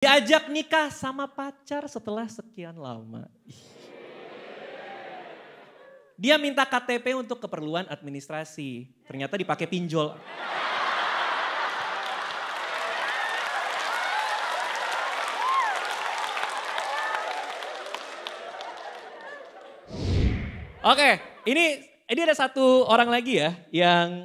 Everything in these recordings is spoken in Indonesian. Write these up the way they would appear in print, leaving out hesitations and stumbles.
Diajak nikah sama pacar setelah sekian lama. Dia minta KTP untuk keperluan administrasi. Ternyata dipakai pinjol. Oke, ini ada satu orang lagi ya yang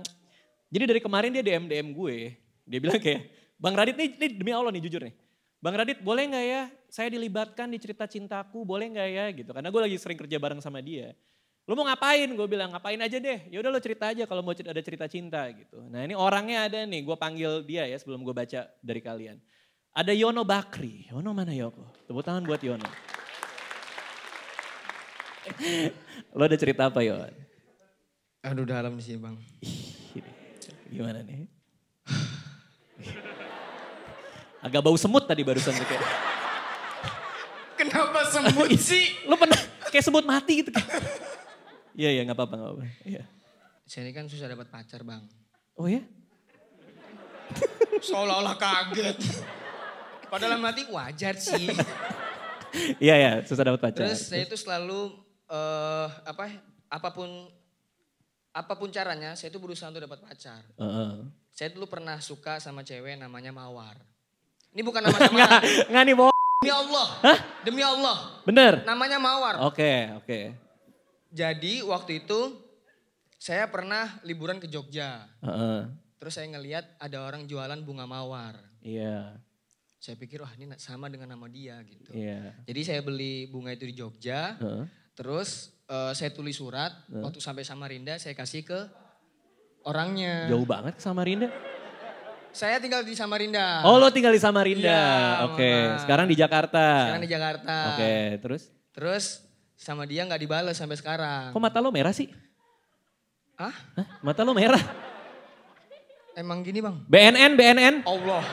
jadi dari kemarin dia DM gue. Dia bilang kayak, Bang Radit nih demi Allah nih jujur nih. Bang Radit boleh gak ya saya dilibatkan di cerita cintaku, boleh gak ya gitu. Karena gue lagi sering kerja bareng sama dia. Lu mau ngapain? Gue bilang ngapain aja deh. Ya udah lo cerita aja kalau mau ada cerita cinta gitu. Nah ini orangnya ada nih, gue panggil dia ya sebelum gue baca dari kalian. Ada Yono Bakri. Yono mana Yoko? Tepuk tangan buat Yono. Lo ada cerita apa Yon? Aduh dalam sih bang. Gimana nih? Agak bau semut tadi barusan tuh kayak. Kenapa semut sih? Lu pernah kayak semut mati gitu. Iya gak apa-apa. Iya. Saya ini kan susah dapat pacar bang. Oh ya? Seolah-olah kaget. Padahal mati wajar sih. Iya susah dapat pacar. Terus saya itu selalu apapun caranya saya itu berusaha untuk dapat pacar. Saya dulu pernah suka sama cewek namanya Mawar. Ini bukan nama samaran. Nggak nih bohong. Demi Allah. Hah? Demi Allah. Bener? Namanya Mawar. Oke. Jadi waktu itu saya pernah liburan ke Jogja. Terus saya ngelihat ada orang jualan bunga mawar. Iya. Saya pikir wah ini sama dengan nama dia gitu. Iya. Jadi saya beli bunga itu di Jogja. Terus saya tulis surat. Waktu sampai Samarinda saya kasih ke orangnya. Jauh banget ke Samarinda. Saya tinggal di Samarinda. Oh lo tinggal di Samarinda. Iya, Oke. Sekarang di Jakarta. Sekarang di Jakarta. Oke, terus? Terus sama dia gak dibalas sampai sekarang. Kok mata lo merah sih? Hah? Mata lo merah? Emang gini bang? BNN? Allah.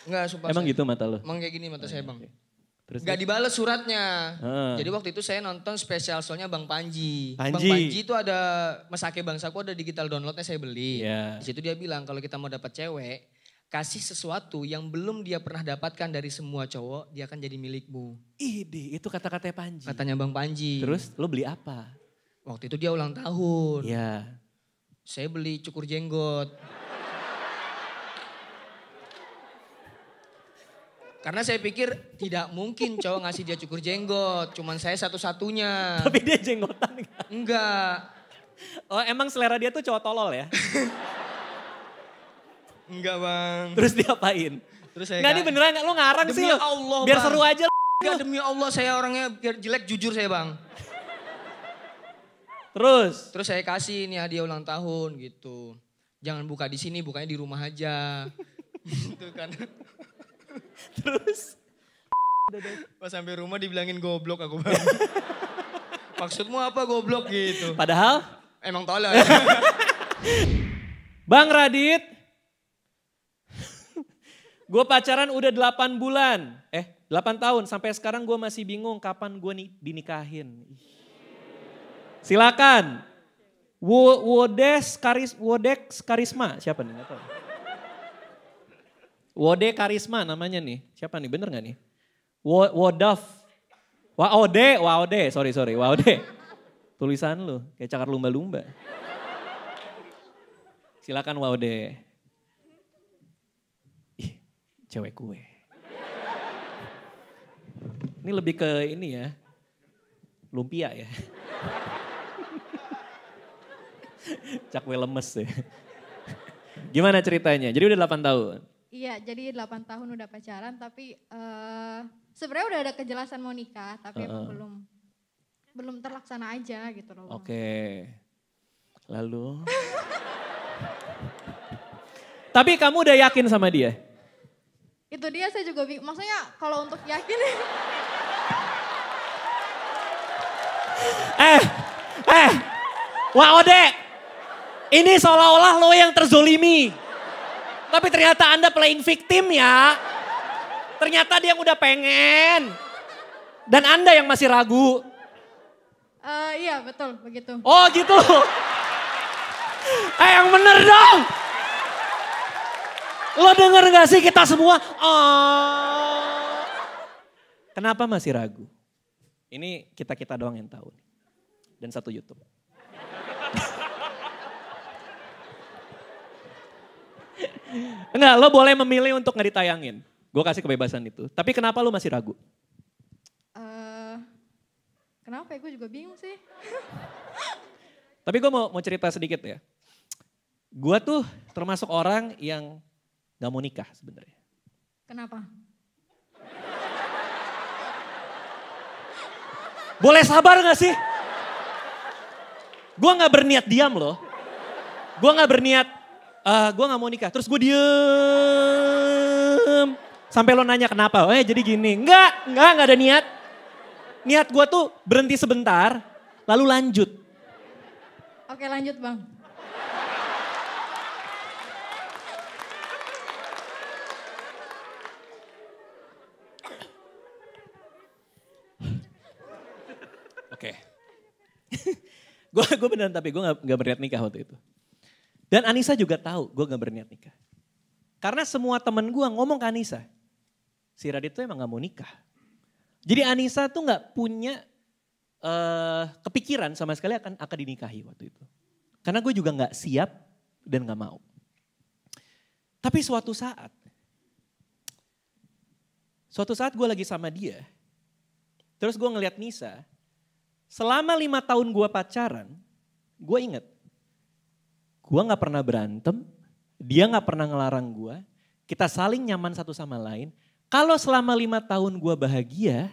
Enggak sumpah. Emang gitu mata lo? Emang kayak gini mata saya bang. Terus, gak dibalas suratnya. Jadi waktu itu saya nonton spesial show-nya Bang Panji. Bang Panji itu ada Mesake Bangsaku, ada digital downloadnya saya beli. Yeah. Di situ dia bilang kalau kita mau dapat cewek, kasih sesuatu yang belum dia pernah dapatkan dari semua cowok, dia akan jadi milikmu. Ide, itu kata-katanya Panji. Katanya Bang Panji. Terus lo beli apa? Waktu itu dia ulang tahun. Iya. Saya beli cukur jenggot. Karena saya pikir tidak mungkin cowok ngasih dia cukur jenggot. Cuman saya satu-satunya. Tapi dia jenggotan gak? Enggak. Oh emang selera dia tuh cowok tolol ya? Enggak bang. Terus diapain? Terus saya nggak ini beneran lo ngarang demi sih lo? Allah biar bang. Seru aja lo. Enggak demi Allah saya orangnya biar jelek jujur saya bang. Terus saya kasih ini hadiah ulang tahun gitu. Jangan buka di sini, bukanya di rumah aja. Gitu kan. Terus? Pas sampai rumah dibilangin goblok aku bang. Maksudmu apa goblok gitu. Padahal? Emang tolol. Bang Radit. Gue pacaran udah 8 bulan. 8 tahun. Sampai sekarang gue masih bingung kapan gue dinikahin. Silakan. Wodex Karisma. Siapa nih? Gak tahu. Wode Karisma namanya nih. Siapa nih? Bener gak nih? Wodaf. Waode. Sorry. Waode. Tulisan lu. Kayak cakar lumba-lumba. Silakan Waode. Ih, cewek gue. Ini lebih ke ini ya. Lumpia ya. Cakwe lemes ya. Gimana ceritanya? Jadi udah 8 tahun? Iya, jadi 8 tahun udah pacaran tapi sebenarnya udah ada kejelasan mau nikah tapi emang belum terlaksana aja gitu loh. Oke. Lalu? Tapi kamu udah yakin sama dia? Itu dia saya juga maksudnya kalau untuk yakin. Wah Ode, ini seolah-olah lo yang terzolimi. Tapi ternyata Anda playing victim ya. Ternyata dia yang udah pengen. Dan Anda yang masih ragu. Iya betul begitu. Oh gitu. Yang bener dong. Lo denger gak sih kita semua? Oh. Kenapa masih ragu? Ini kita doang yang tahu. Dan satu YouTube. Enggak, lo boleh memilih untuk gak ditayangin. Gue kasih kebebasan itu. Tapi kenapa lo masih ragu? Kenapa ya? Gue juga bingung sih. Tapi gue mau cerita sedikit ya. Gue tuh termasuk orang yang gak mau nikah sebenarnya. Kenapa? Boleh sabar gak sih? Gue gak berniat diam loh. Gue gak berniat, gue gak mau nikah. Terus gue diem. Sampai lo nanya kenapa, jadi gini. Enggak ada niat. Niat gue tuh berhenti sebentar, lalu lanjut. Oke lanjut Bang. Oke. Gue beneran tapi gue gak berniat nikah waktu itu. Dan Anissa juga tahu gue gak berniat nikah. Karena semua temen gue ngomong ke Anissa, si Radit tuh emang gak mau nikah. Jadi Anissa tuh gak punya kepikiran sama sekali akan dinikahi waktu itu. Karena gue juga gak siap dan gak mau. Tapi suatu saat gue lagi sama dia, terus gue ngeliat Nisa, selama 5 tahun gue pacaran, gue inget, gue gak pernah berantem, dia gak pernah ngelarang gue, kita saling nyaman satu sama lain. Kalau selama 5 tahun gue bahagia,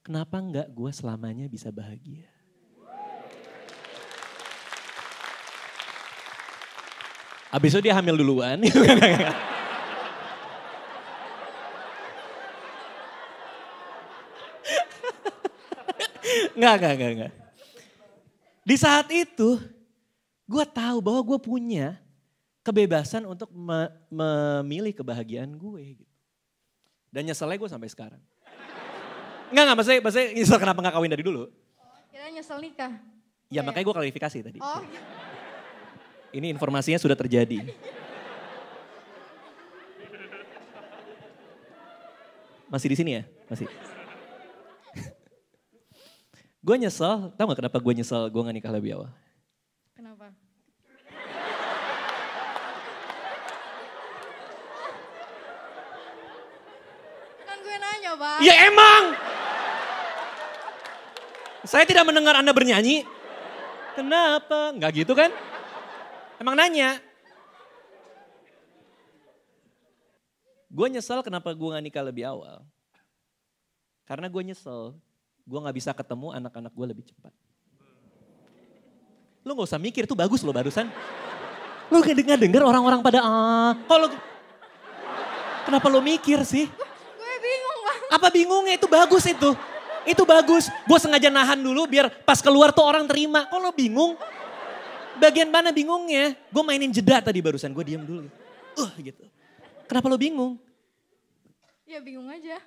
kenapa enggak gue selamanya bisa bahagia? Abis itu dia hamil duluan. Enggak. Di saat itu, gue tahu bahwa gue punya kebebasan untuk memilih kebahagiaan gue. Gitu. Dan nyeselnya gue sampai sekarang. Enggak, maksudnya nyesel kenapa gak kawin dari dulu. Kira nyesel nikah. Ya makanya gue klarifikasi tadi. Oh. Ini informasinya sudah terjadi. Masih di sini ya? Masih. Gue nyesel, tau gak kenapa gue nyesel gue gak nikah lebih awal? Kenapa? Kan gue nanya Bang. Ya emang! Saya tidak mendengar Anda bernyanyi. Kenapa? Enggak gitu kan? Emang nanya. Gue nyesel kenapa gue gak nikah lebih awal. Karena gue nyesel. Gue gak bisa ketemu anak-anak gue lebih cepat. Lu gak usah mikir, itu bagus loh barusan. Lu gak denger orang-orang pada kenapa lu mikir sih? Gue bingung Bang. Apa bingungnya? Itu bagus itu. Itu bagus. Gue sengaja nahan dulu biar pas keluar tuh orang terima. Kok lo bingung? Bagian mana bingungnya? Gue mainin jeda tadi barusan, gue diam dulu. Gitu. Kenapa lo bingung? Ya bingung aja.